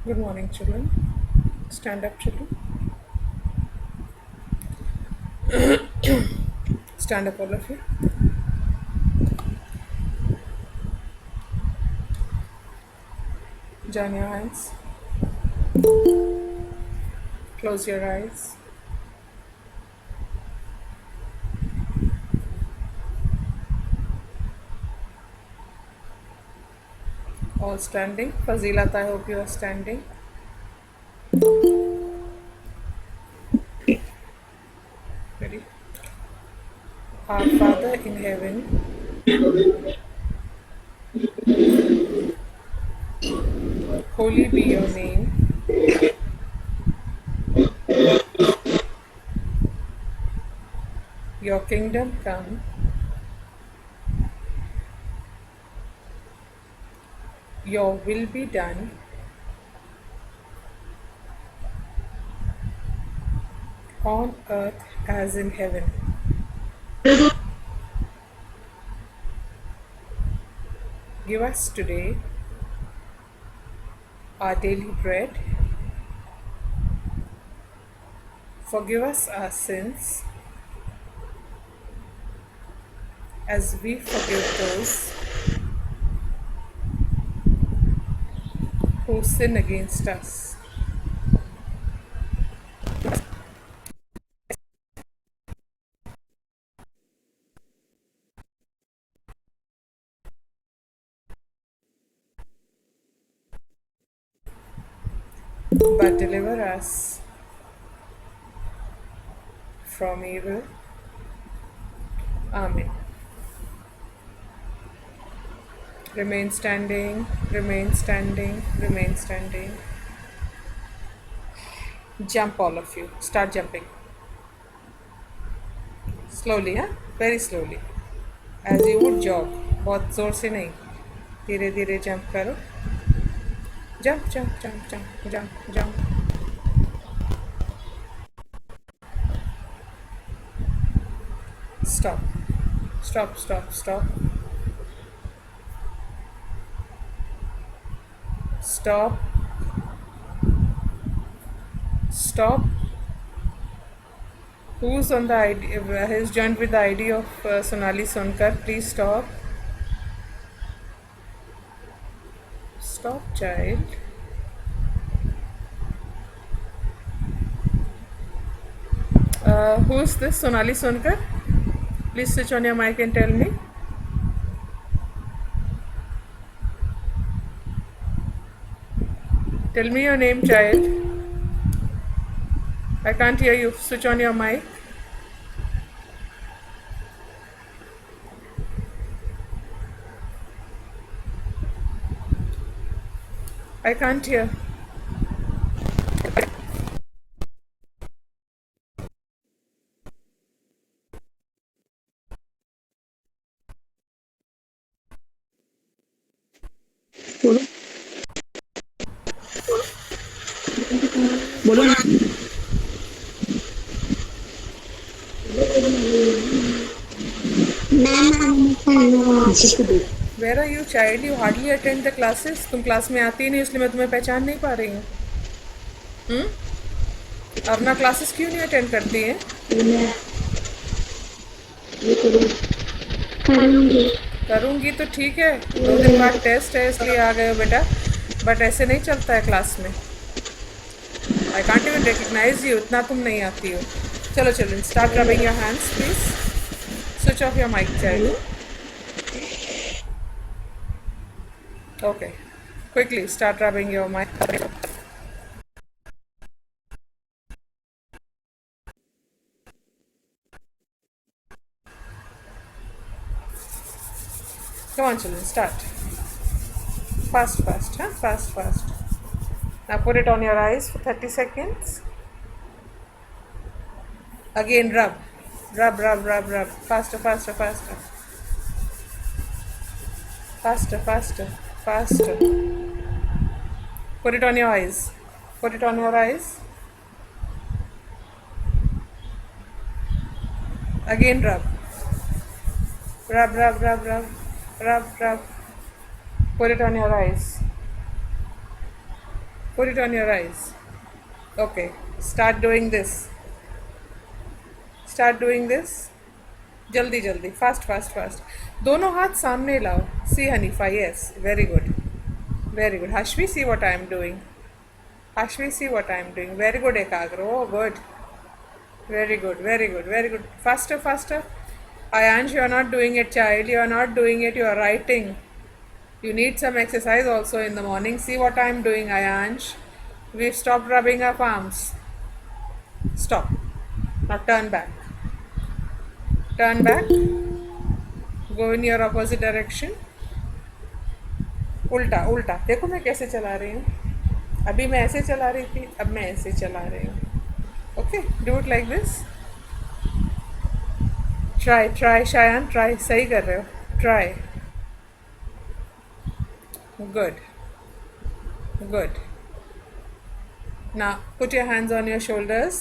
Good morning, children. Stand up, children. Stand up, all of you. Join your hands. Close your eyes. All standing. Fazilat, I hope you are standing. Ready? Our Father in heaven, holy be your name. Your kingdom come. Your will be done on earth as in heaven. Give us today our daily bread. Forgive us our sins as we forgive those who sin against us. But deliver us from evil. Amen. Remain standing, remain standing, remain standing. Jump, all of you. Start jumping. Slowly, huh? Very slowly. As you would jog. बहुत जोर से नहीं. धीरे धीरे jump करो. Jump jump jump jump jump jump. Stop. Stop, stop, stop. Stop. Stop. Who's on the ID? Who's joined with the ID of Sonali Sonkar? Please stop. Stop, child. Who is this? Sonali Sonkar? Please switch on your mic and tell me. Tell me your name, child. I can't hear you. Switch on your mic. I can't hear. बोलो ना Where are you, child? You hardly attend the classes. तुम class में आती ही नहीं, इसलिए मैं तुम्हें पहचान नहीं पा रही हूँ. अपना क्लासेस क्यों नहीं अटेंड करती हैं? करूँगी तो ठीक है. 2 दिन बाद टेस्ट है, इसलिए आ गए हो बेटा. बट ऐसे नहीं चलता है क्लास में. I can't even recognize you. इतना तुम नहीं आती हो. चलो चलो, start rubbing your hands please. Switch off your mic, child. Okay. Quickly start rubbing your mic. Come on, children, start. Fast, fast, huh? Fast, fast. Now put it on your eyes for 30 seconds. Again, rub. Rub, rub, rub, rub. Faster, faster, faster. Faster, faster, faster. Put it on your eyes. Put it on your eyes. Again, rub. Rub, rub, rub, rub. Rub, rub. Put it on your eyes. Put it on your eyes. Okay. Start doing this. Start doing this. जल्दी जल्दी, fast fast fast, दोनों हाथ सामने लाओ. See Hanifa, yes, very good, very good. Hashvi, see what I am doing. Hashvi, see what I am doing. Very good, Ekagro. Oh, good. Very good, very good, very good. Faster, faster. Ayansh, you are not doing it, child. You are not doing it. You are writing. You need some exercise also in the morning. See what I am doing, Ayansh. We've stopped rubbing our palms. Stop. Now turn back. Turn back. Go in your opposite direction. उल्टा उल्टा. देखो मैं कैसे चला रही हूँ. अभी मैं ऐसे चला रही थी, अब मैं ऐसे चला रही हूँ. Okay, do it like this. Try try Shayan, try. सही कर रहे हो. Try. Good good. Now put your hands on your shoulders.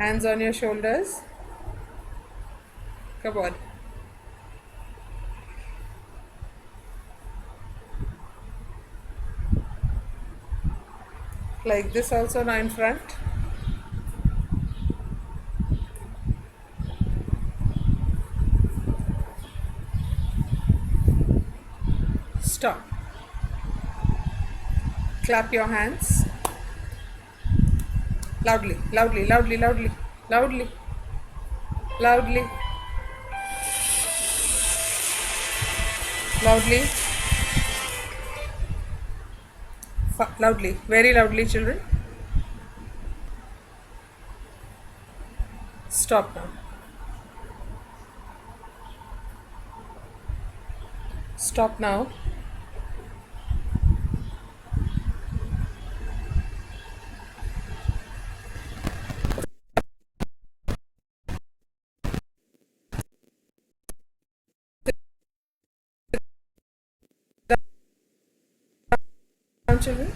Hands on your shoulders. Come on. Like this also, now in front. Stop. Clap your hands. Loudly, loudly, loudly, loudly, loudly, loudly, loudly. Loudly, very loudly, children. Stop now. Stop now. Down, children.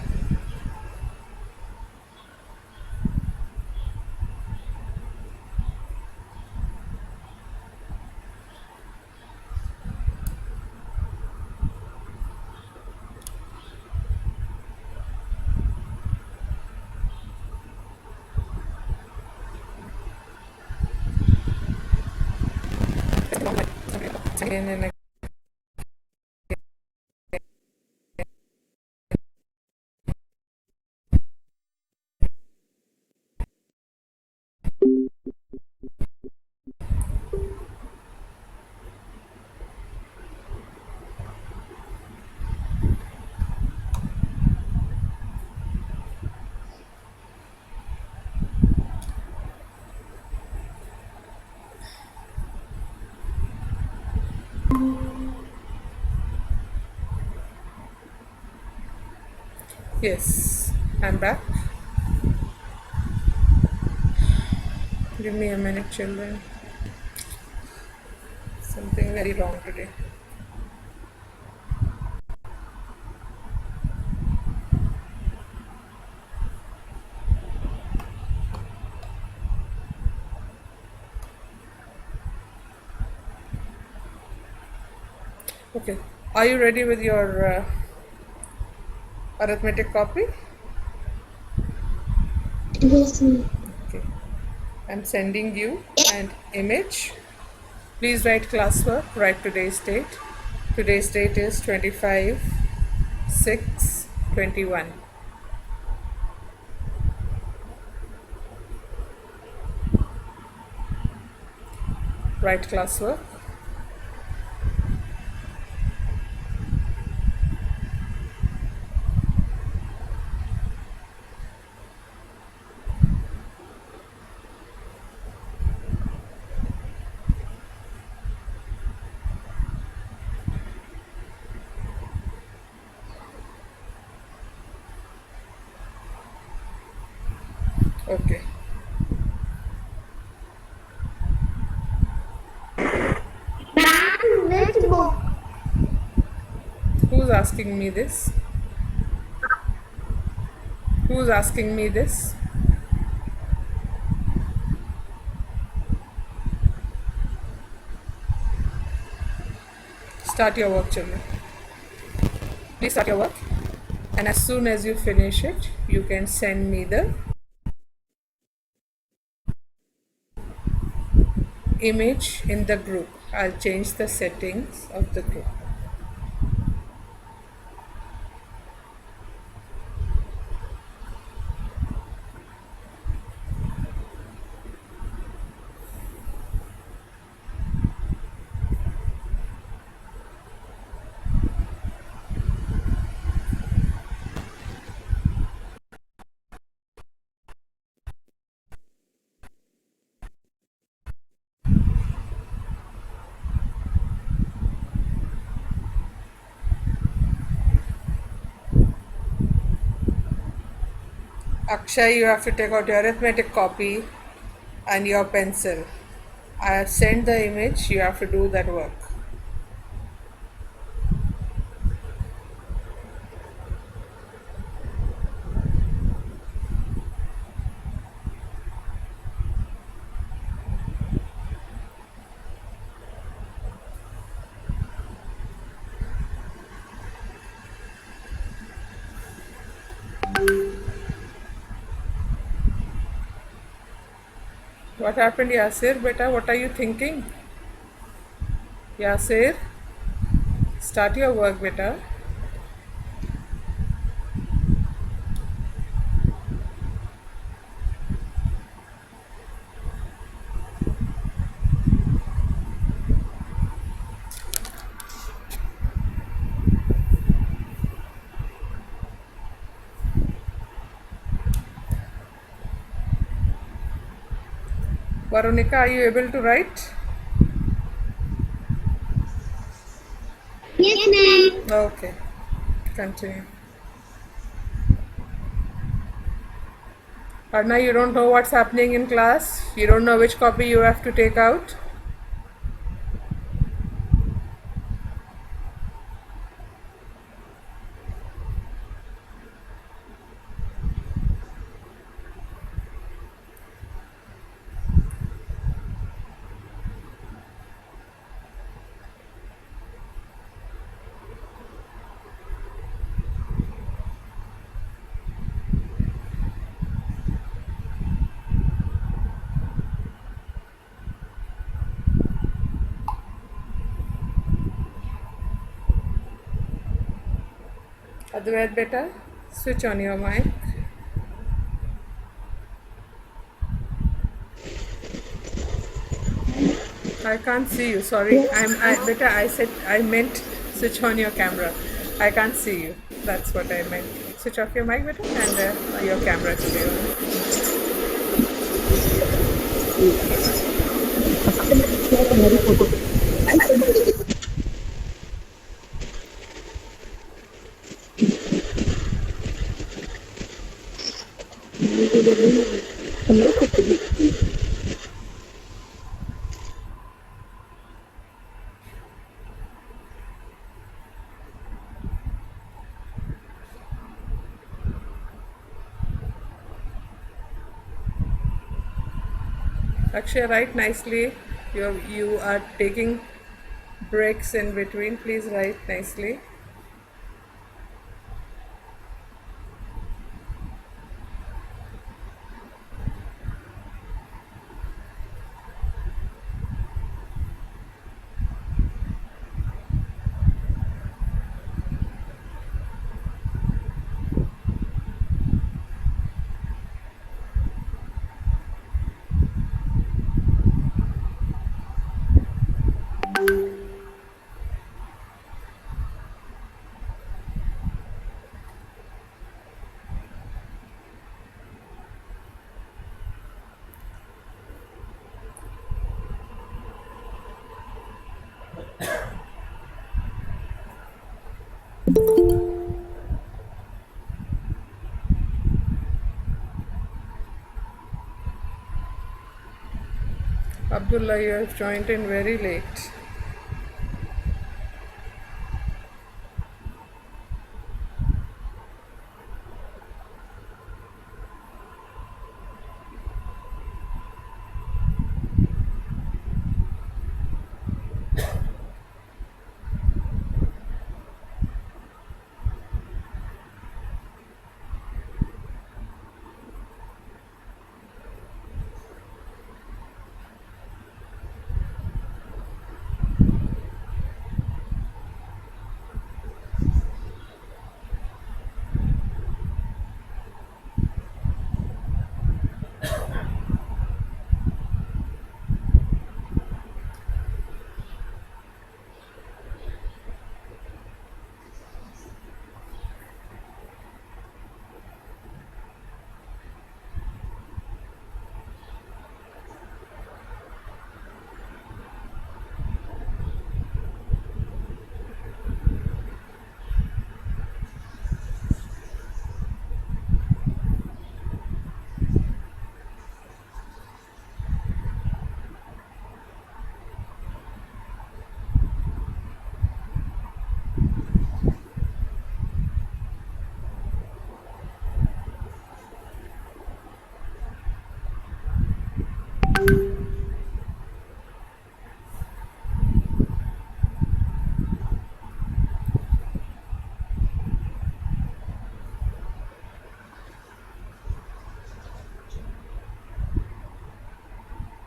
Again and again. Yes, I'm back. Give me a minute, children. Something very wrong today. Okay, are you ready with your arithmetic copy? Yes, ma'am. Okay, I'm sending you an image. Please write classwork, write today's date. Today's date is 25/6/21. Write classwork. Okay. Ma'am, which book? Who's asking me this? Who's asking me this? Start your work, children. Please start your work. And as soon as you finish it, you can send me the image in the group. I'll change the settings of the group. Akshay, you have to take out your arithmetic copy and your pencil. I have sent the image, you have to do that work. What happened, Yasir? Beta, what are you thinking? Yasir, start your work, beta. Veronica, are you able to write? Yes, ma'am. Okay, continue. Arna, you don't know what's happening in class? You don't know which copy you have to take out? Advait, beta, switch on your mic. I can't see you. Sorry, beta. I meant switch on your camera. I can't see you. That's what I meant. Switch off your mic, beta, and your camera to be on. Akshay, write nicely. You are taking breaks in between. Please write nicely. Abdullah, you have joined in very late.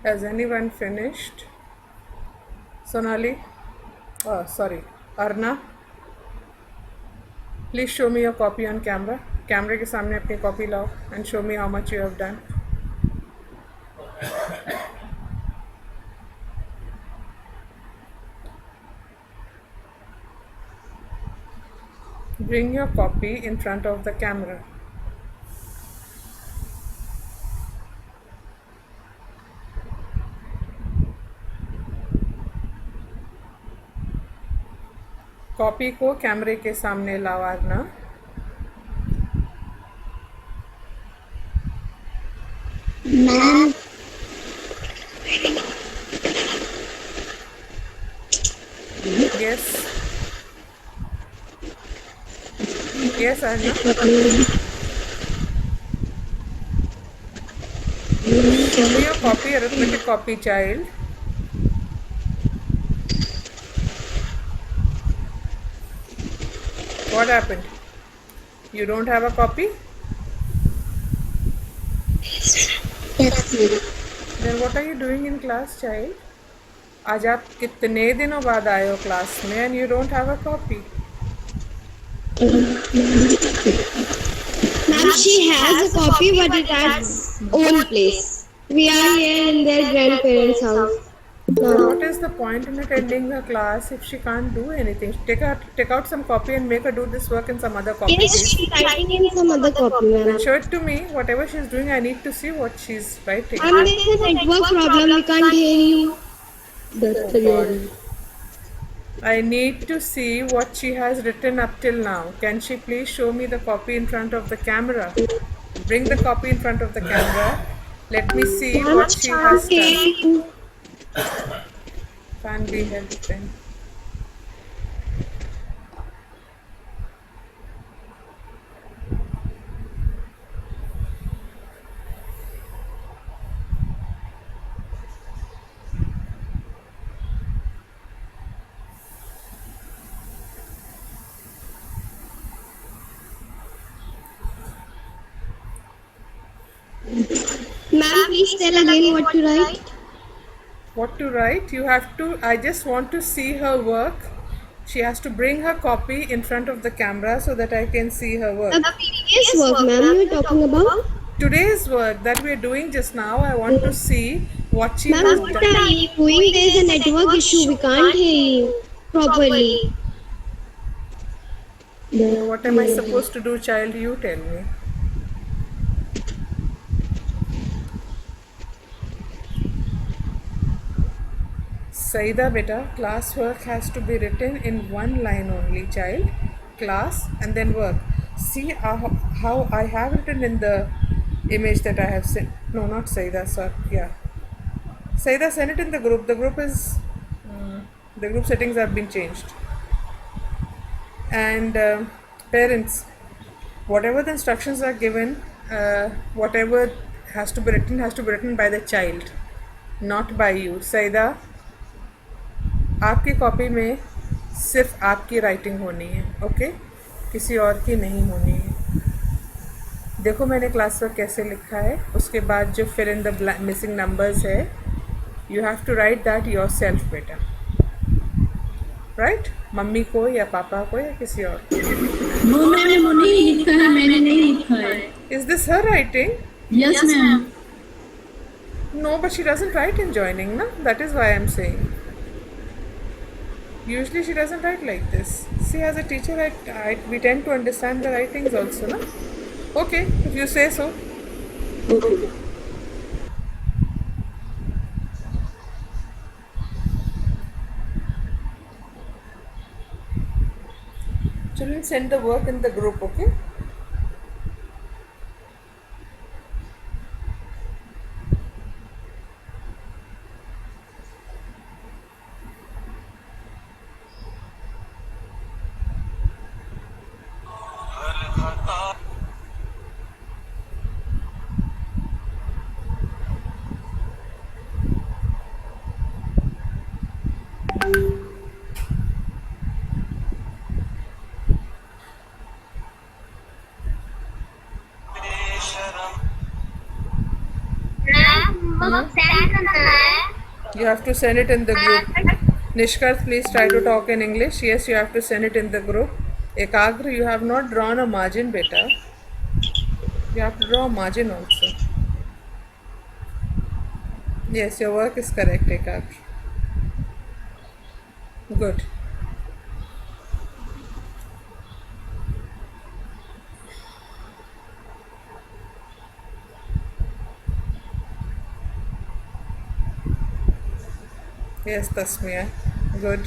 Has anyone finished? Sonali? Oh, sorry. Arna? Please show me your copy on camera. कैमरे के सामने अपनी copy लाओ and show me how much you have done. Bring your copy in front of the camera. Copy को कैमरे के सामने लाओ Aarna. Ma'am Yes. Yes, Arna. Show me your copy, arithmetic copy, child. What happened? You don't have a copy? yes, ma'am. Then what are you doing in class, child? आज आप कितने दिनों बाद आए हो क्लास में and you don't have a copy? Ma'am, she has a copy, but it has own place. We are here in their grandparents' house. So No. what is the point in attending her class if she can't do anything? Take out some copy and make her do this work in some other copy. Yes, please. she's writing in some other copy, Then ma'am. show it to me. Whatever she's doing, I need to see what she's writing. Ma'am, there's a network problem. We can't hear you. That's the reason. I need to see what she has written up till now. Can she please show me the copy in front of the camera? Bring the copy in front of the camera. Let me see what she has done. Can't be helped then. Ma'am, please tell again what to write. What to write? You have to. I just want to see her work. She has to bring her copy in front of the camera so that I can see her work. The previous work, ma'am, you were talking about? Today's work that we are doing just now, I want to see what she Ma'am, has what done. are you doing? There is a network issue. We can't hear you properly. What am I supposed to do, child? You tell me. Saida beta, class work has to be written in one line only, child. Class and then work. See how I have written in the image that I have sent. No, not Saida, sir. Yeah. Saida, send it in the group. The group is. The group settings have been changed. And parents, whatever the instructions are given, whatever has to be written by the child, not by you. Saida, आपकी copy में सिर्फ आपकी writing होनी है, okay? किसी और की नहीं होनी है. देखो मैंने क्लास वर्क कैसे लिखा है. उसके बाद जो fill in the missing numbers है, you have to write that yourself बेटा. राइट? मम्मी को या पापा को या किसी और को. वो मैंने वो नहीं लिखा है, मैंने नहीं लिखा है. Is this her writing? Yes ma'am. No, but she doesn't write in joining, na? That is why I'm saying. Usually she doesn't write like this. See, as a teacher, we tend to understand the writings also, na? Okay, if you say so. Children, send the work in the group, okay? Ma'am, stand on the line. You have to send it in the group. Nishkarth, please try to talk in English. Yes, you have to send it in the group. Ekagra, you have not drawn a margin, beta. You have to draw a margin also. Yes, your work is correct, Ekagra. Good. Yes, Tasmiya. Good.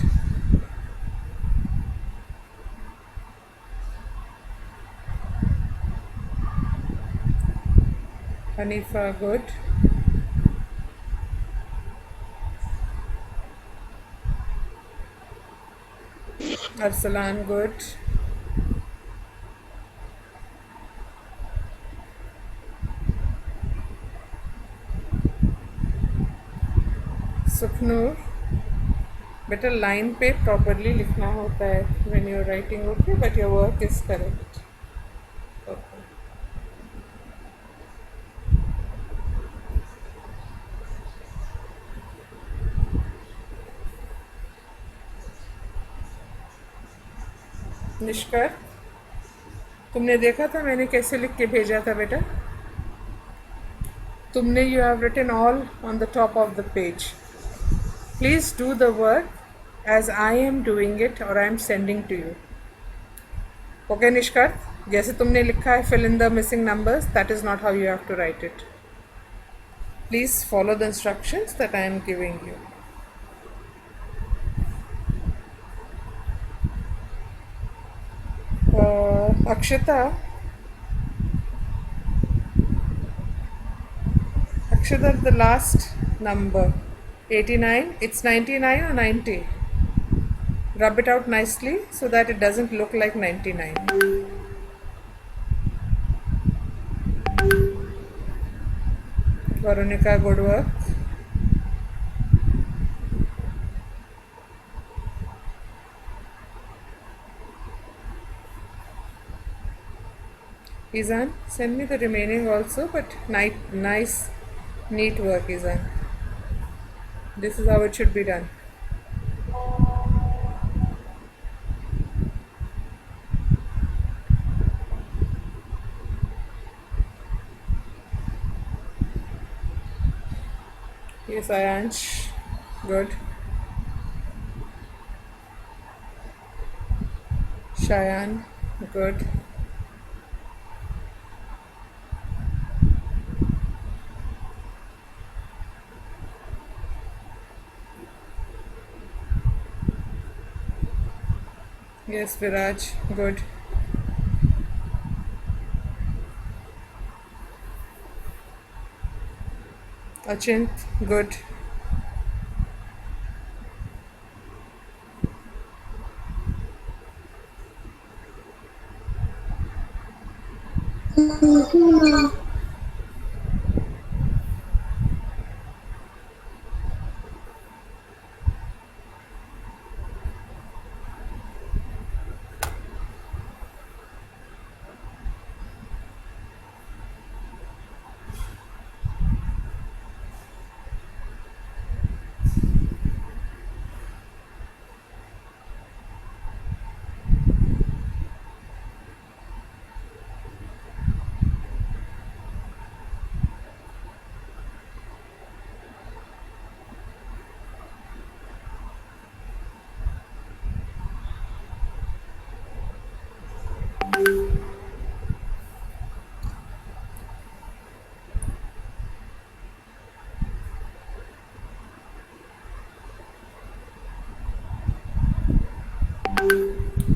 Hanifa, good. Arsalan, good. Sukhnur, बेटा line पे properly लिखना होता है when you're writing, okay, but your work is correct. Okay. निष्कर, तुमने देखा था मैंने कैसे लिख के भेजा था बेटा? तुमने you have written all on the top of the page. Please do the work as I am doing it or I am sending to you. Okay, Nishkar? जैसे तुमने लिखा है fill in the missing numbers, that is not how you have to write it. Please follow the instructions that I am giving you. Akshita, the last number, 89, it's 99 or 90? Rub it out nicely so that it doesn't look like 99. Veronica, good work. Izan, send me the remaining also, but nice, neat work, Izan. This is how it should be done. Yes, Ayansh, good. Shayan, good. Yes, Viraj, good. Achint, good.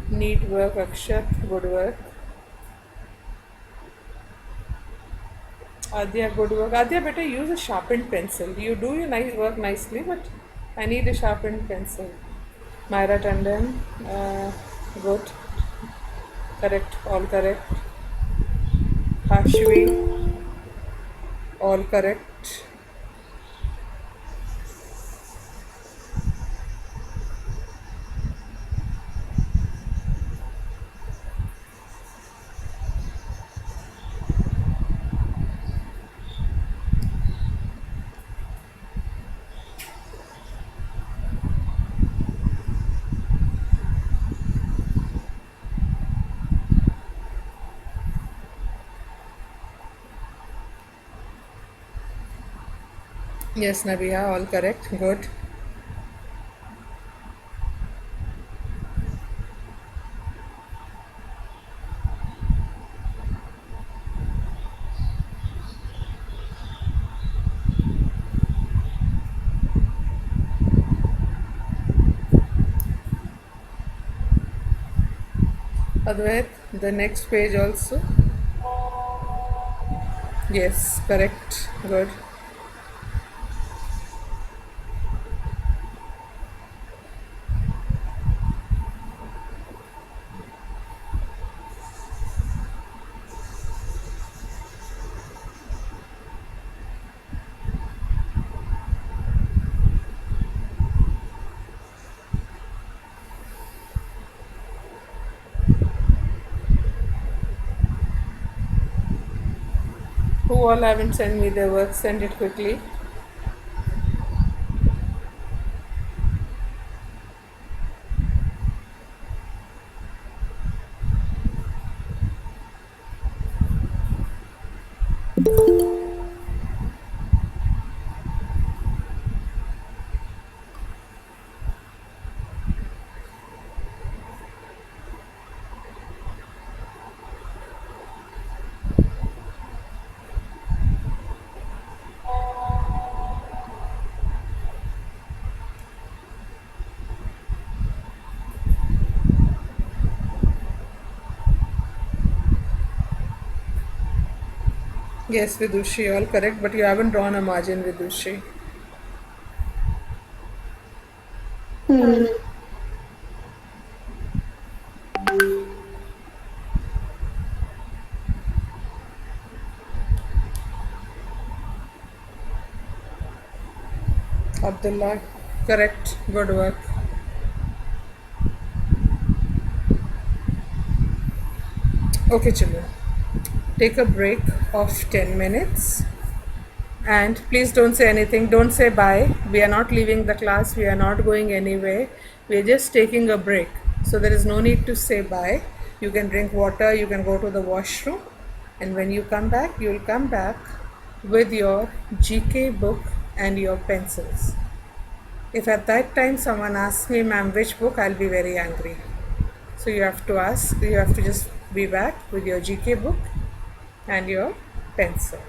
Neat work, Akshat, good work. Adya, good work. Adya, better use a sharpened pencil. You do your nice work nicely, but I need a sharpened pencil. Myra Tandon, good. Correct, all correct. Hashwi, all correct. Yes, Nabiha, all correct. Good. Advait, the next page also. Yes, correct. Good. Who all haven't sent me their work, send it quickly. Yes, Vidushi, all correct, but you haven't drawn a margin, Vidushi. Hmm. Abdullah, correct, good work. Okay, children, take a break of 10 minutes. And please don't say anything. Don't say bye. We are not leaving the class. We are not going anywhere. We are just taking a break. So there is no need to say bye. You can drink water. You can go to the washroom. And when you come back, you will come back with your GK book and your pencils. If at that time someone asks me, ma'am, which book, I'll be very angry. So you have to ask, you have to just be back with your GK book and your pencil.